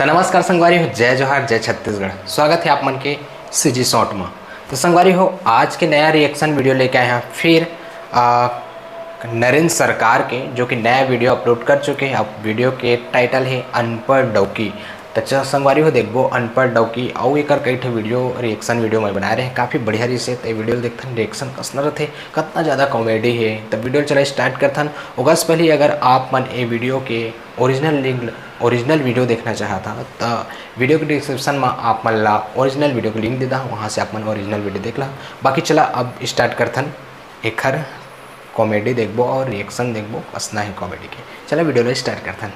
तो नमस्कार संगवारी हो, जय जोहार, जय छत्तीसगढ़। स्वागत है आप मन के सीजी शॉर्ट में। तो संगवारी हो, आज के नया रिएक्शन वीडियो लेके आए हैं फिर नरेंद्र सरकार के, जो कि नया वीडियो अपलोड कर चुके हैं। अब वीडियो के टाइटल है अनपढ़ डौकी। तो संगवारी हो देखो अनपढ़ डौकी और एक कई वीडियो रिएक्शन वीडियो में बना रहे हैं काफ़ी बढ़िया रही से। तो वीडियो देखते रिएक्शन कसना रहते, कितना ज़्यादा कॉमेडी है। तो वीडियो चला स्टार्ट करथन। उगस पहले अगर आप मन ए वीडियो के ओरिजिनल वीडियो देखना चाहता तो वीडियो के डिस्क्रिप्शन में आप मन ला ओरिजिनल वीडियो का लिंक दे दा, वहाँ से आप मन ओरिजिनल वीडियो देख ला। बाकी चला अब स्टार्ट करथन, एक कॉमेडी देखबो और रिएक्शन देखबो, कसना है कॉमेडी के। चला वीडियो ला स्टार्ट करथन।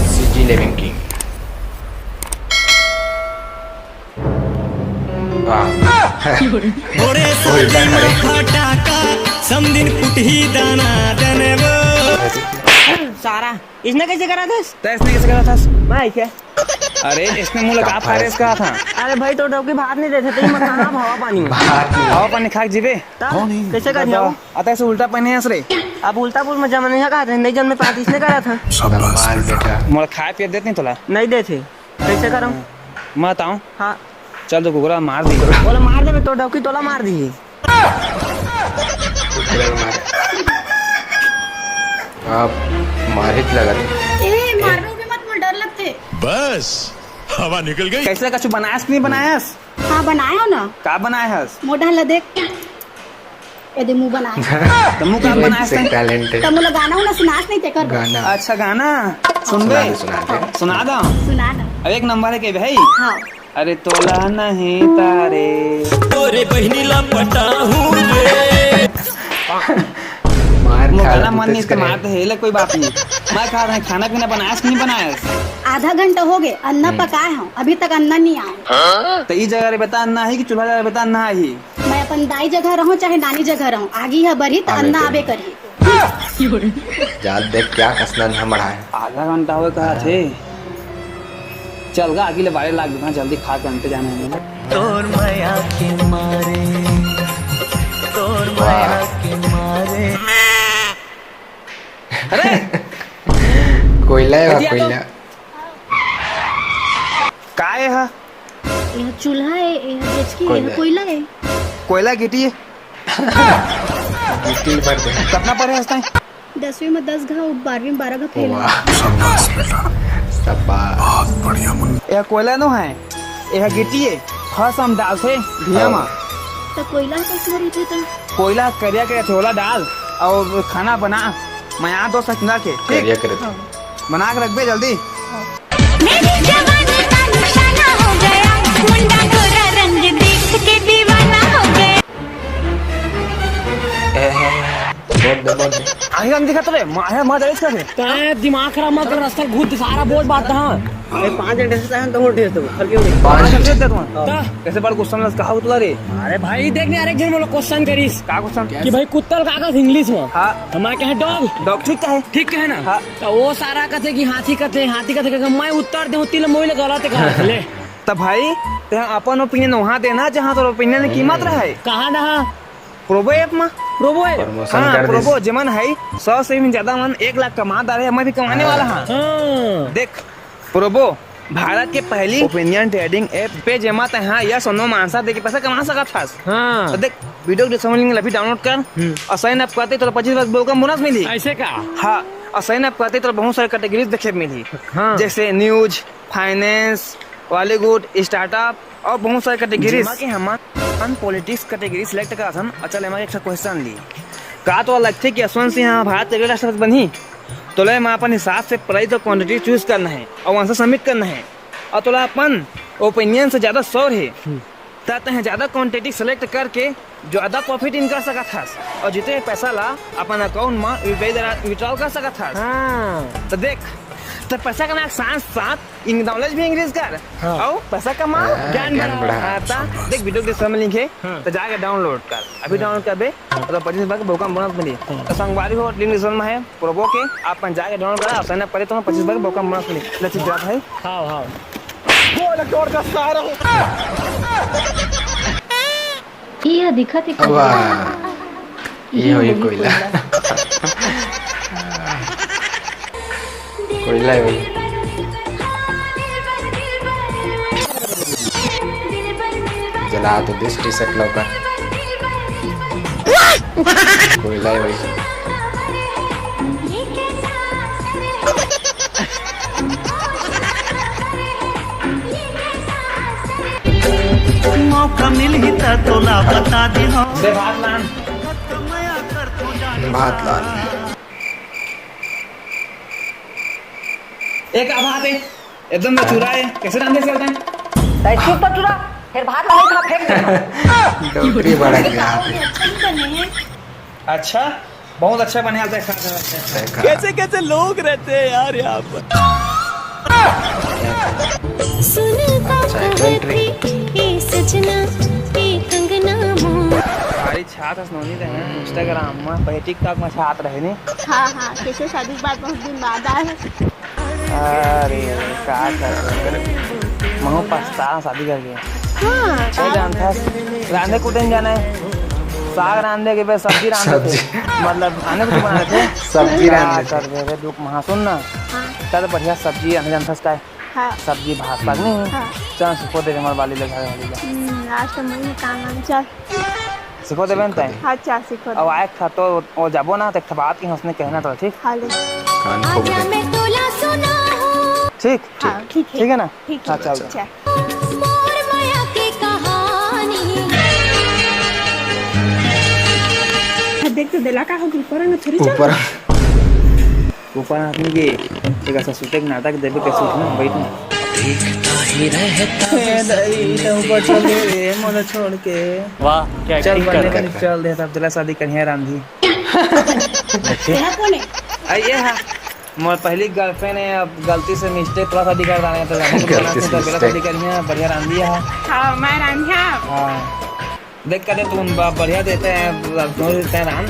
सीजी लिविंग किंग सारा इसने कैसे करा था? इसने कैसे करा था? भाई क्या? अरे इसने मुँह लगा फारेस कहा था। अरे भाई तो डॉक्टर भात नहीं देते थे, मैं कहाँ हवा पानी में हवा पानी खाक जीवे कैसे कर जाओ? आता ऐसे उल्टा पहने हंस रे। अब उल्टा पुल में जमा नहीं कहा था, नहीं जन्म में पात इसने करा था। मोला खाए पिए देते नहीं तोला? नहीं देते, कैसे करूँ? मैं बताऊँ? हाँ चल तो गुगला मार दी। बोला मार दे तो डॉक्टर तोला मार दी। आप मारित लगत मारो भी मत, मुझे डर लगते। बस हवा निकल गई। कैसे कछु बनायस नहीं बनायस? हाँ बनाया हो ना। का बनायस? मोटा ला देख, ये मुंह बनाया। तो मुँह का बनायस? टैलेंट है। तब मुझे गाना ना सुनास नहीं थे कर गाना अच्छा गाना सुन बे, सुना दो। सुना ना। अब एक नंबर है के भाई। हाँ अरे तोला नहीं तारे तोरे बहिनी ला पटाहूं रे। गाना मन नहीं इसका मारते है ले, कोई बात नहीं। मैं खा रहा खाना पीना बनायस नहीं बनायस? आधा घंटा हो गए, अन्ना पकाए हूँ, अभी तक अन्ना नहीं आया। तो ई जगह रे बता अन्ना है कि चूल्हा जगह बता अन्ना है ही? मैं अपन दाई जगह रहूँ चाहे नानी जगह रहूँ, आगे है बढ़ी तो अन्ना आबे करी। जात देख क्या कसना है बढ़ा है। आधा घंटा हुए कहा थे। चल गा अगले बारे लाग देना, जल्दी खा के अंत जाना है। तोर माया के मारे, तोर माया के मारे। अरे कोयला है, कोयला का है? यह चूल्हा है, यह डेचकी है, यह कोयला है। कोयला गिटी है। गिट्टी भर दे। कितना पढ़े हंसता है? 10वीं में 10 घा, 12वीं में 12 घा फेल। यह कोयला नो है, यह गिटी है। फर्स्ट हम डाल से धिया मा तो कोयला कैसे भरी थे? तो कोयला करिया के थोड़ा डाल और खाना बना। मैं यहाँ 2 सेकंड के करिया करे बना के रख बे जल्दी। मेरी जवानी का निशाना हो गया, मुंडा गोरा रंग देख के दीवाना हो गया। बहुत आगे हम दिखा तो रे माया मत इस कर काय दिमाग खराब मत कर, रास्ता घूर सारा बोझ बात था। अरे 5 घंटे से चाहे तो उठ दे तो हर क्यों 5 घंटे दे तुम कैसे बड़ क्वेश्चन लस कहा उतला रे? अरे भाई देखने यार, एक जन बोलो क्वेश्चन करीस का क्वेश्चन कि भाई कुत्तल कागज इंग्लिश में। हां हमारे क्या है डॉग। डॉग ठीक है, ठीक है ना? हाँ। तो वो सारा कहते कि हाथी कहते, हाथी कहते, मैं उत्तर दे होती मोइल गलत कहा ले। तब भाई ते अपन ओपिनियन वहां देना जहां तो ओपिनियन की मात्रा है। कहां रहा? प्रोबो ऐप में प्रोबो है। हाँ प्रोबो जमन है 100 से भी ज्यादा मन 1 लाख कमा रहे, मैं भी कमाने वाला हाँ। देख प्रोबो भारत के पहली ओपिनियन ट्रेडिंग ऐप पे जमा हाँ या सोनो मानसा दे के पैसा कमा सकत था। हाँ। तो देख वीडियो के समझ लेंगे, अभी डाउनलोड कर और साइन अप करते तो 25 बोलकम बोनस मिली। ऐसे का? हाँ और साइन अप करते तो बहुत सारे कैटेगरीज देखे मिली। हाँ। जैसे न्यूज, फाइनेंस, बॉलीवुड, स्टार्टअप और बहुत सारे कैटेगरीज के हम पॉलिटिक्स कैटेगरी सिलेक्ट करा था। अच्छा हमारे एक क्वेश्चन ली का तो अलग थे कि यशवंत सिंह भारत के राष्ट्रपति बनी तो ले मैं अपन हिसाब से प्राइस और क्वांटिटी चूज करना है और आंसर सबमिट करना है। और तो अपन ओपिनियन से ज्यादा श्योर है ताते हैं ज्यादा क्वांटिटी सेलेक्ट करके ज्यादा प्रॉफिट इन कर सकता था और जितने पैसा ला अपन अकाउंट में विड्रॉल कर सकता था। हाँ। तो देख तो पैसा कमा साथ साथ इन नॉलेज भी इंक्रीज कर। हाँ। और पैसा कमा ज्ञान बढ़ा। देख वीडियो के समय लिंक है तो जाके डाउनलोड कर, अभी डाउनलोड कर बे तो 25 रुपए का भूकंप बोनस मिली। तो संगवारी हो लिंक डिस्क्रिप्शन में है प्रोबो के, आप जाके डाउनलोड करा और साइन अप करे तो 25 रुपए का भूकंप बोनस मिली। लच्छी बात है। हाँ हाँ ये दिखत है ये हो कोयला कोयला है भाई। जला तो दिस टी शर्ट लौकर कोई लाए भाई मौका मिल ही त तोला बता दी हो भात लाल एक आभात है एकदम चूरा है, कैसे रांधे चलते हैं? डोकरी बड़ा गया अच्छा, बहुत अच्छा बने आता है कैसे कैसे लोग रहते हैं यार यहाँ पर। हमारी छात हसनोनी रहे इंस्टाग्राम में पहले टिकटॉक में छात रहे ने। हाँ हाँ कैसे शादी के बाद बहुत दिन बाद आए हैं। अरे क्या कर महू पछता शादी करके। हाँ क्या जानता रांधे कुटन जाना है, साग रांधे के बाद सब्जी रांधे थे, मतलब खाने कुछ बनाने थे सब्जी रांधे थे। कर दे दुख महा सुन ना चल बढ़िया सब्जी रांधे जानता है हाँ सब्जी भात पाक नहीं हाँ। चल सिखो दे हमारे वाली लगा वाली आज तो मुझे काम आम चल सिखो दे बनता है। हाँ चल सीखो अब आए था तो वो जाबो ना तो बात की हंसने कहना तो ठीक हाँ ले कान खोल दे मैं तोला सुना हूँ ठीक हाँ ठीक है ठीक है ना ठीक हाँ है चल मोर माया की कहानी। देख तो दिला का हो ऊपर ना थोड़ी ऊपर ऊपर आदमी के एक ऐसा सूटे के नाटक देवे के सूट ना बैठ ना ऊपर चल दे मन छोड़ के वाह क्या चल एक्टिंग बनने कर वाली चल दे तब दिला शादी करिए रांधी तेरा कौन है आइए हाँ मोर पहली गर्लफ्रेंड है, अब गलती से मिस्टेक थोड़ा शादी कर रहा है तो गलती से बिला शादी करिए बढ़िया रांधी है। हाँ मैं रांझा हाँ देख कर तुम बढ़िया देते हैं दोनों देते हैं रान।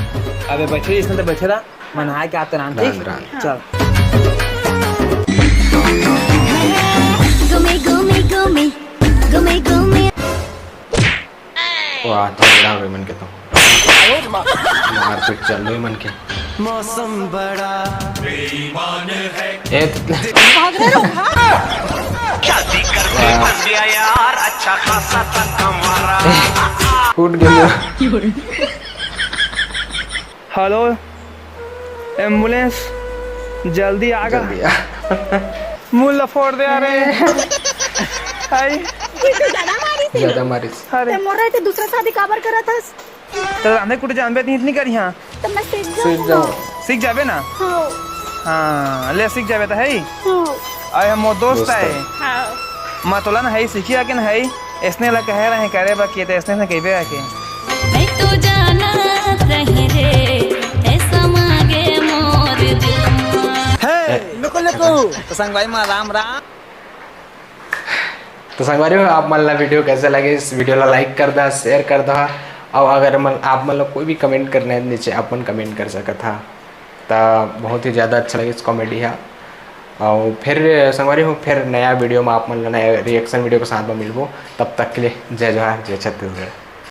अबे बैठे इसमें तो बैठे रहा मन आए के आते रान ठीक रान। चल घूमे घूमे घूमे घूमे घूमे वाह झगड़ा हो मन के तो मारपीट चल रही मन के मौसम बड़ा ए यार अच्छा खासा कमारा फूट गया हेलो एम्बुलेंस जल्दी आगा मुल्ला फोड़ दे आ रहे हाय ज्यादा मारी अरे मोर रहे थे दूसरा शादी काबर करा था तो रांधे कुटे जानबे इतनी करी हां तो मैं सीख सीख जाओ सीख जाबे ना हाँ हां ले सीख जाबे तो है हाँ आए हम दोस्त दोस्त है है। हाँ मतला ना है सीखिया कि ना है इसने ला कह रहे हैं करे बा किए तो इसने से कहबे के मैं तो जाना रहे रे ऐसा मांगे मोर दिल। तो संगवाई में राम राम। तो संगवारी हो आप मन ला वीडियो कैसे लगे इस वीडियो ला लाइक कर दा शेयर कर दा और अगर आप मन ला कोई भी कमेंट करना है नीचे अपन कमेंट कर सकत था तो बहुत ही ज़्यादा अच्छा लगे इस कॉमेडी है। और फिर संगवारी हो फिर नया वीडियो में आप मन ला नया रिएक्शन वीडियो के साथ में मिलबो तब तक के लिए जय जोहार जय छत्तीसगढ़।